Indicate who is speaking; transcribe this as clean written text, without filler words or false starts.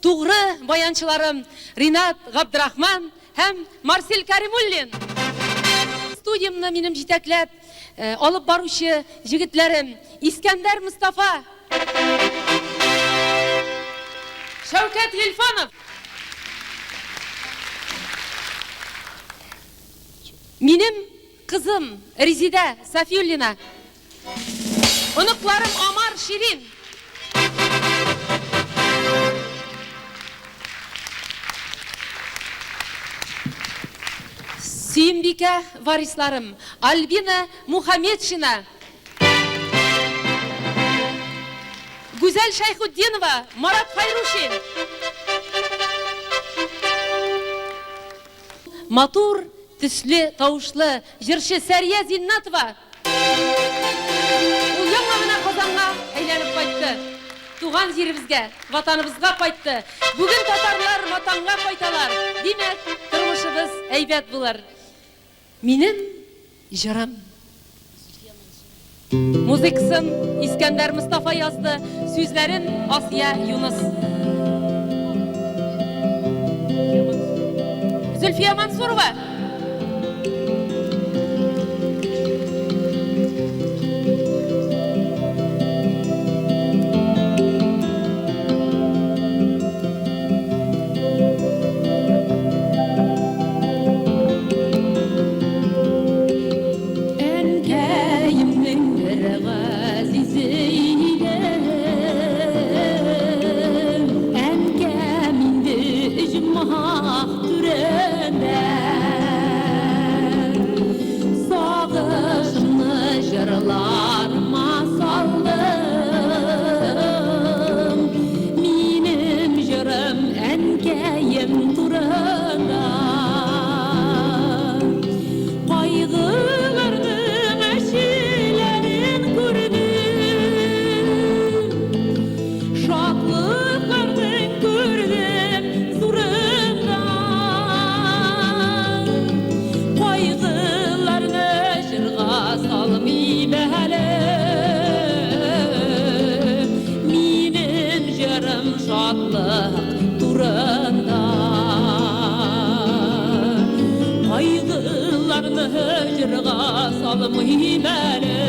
Speaker 1: туғры баянчыларым Ринат Ғабдрахман һәм Марсель Каримуллин. Студиямны минем җитәкләп алып баручы җегетләрем Искәндәр Мустафа, Шәүкәт Гыйльфанов, минем кызым Резида Сафиуллина, оныкларым Амар Ширин, Сөембикә варисларым Альбина Мухаммедшина, Гүзәл Шайхутдинова, Марат Хайрушин, матур, төсле, тавышлы җырчы Сәрия Зиннатова. Ул яңа гына Казанга әйләнеп кайтты. Туган җиребезгә, ватаныбызга кайтты. Бүген татарлар ватанга кайталар. Димәк, тормышыбыз әйбәт булыр. Минем җырым. Музыкасын Искәндәр Мустафа язды, сүзләрен Асия Юнус. Зөлфия Мансурова.
Speaker 2: Kaygılarını hıcırga salmayım hele.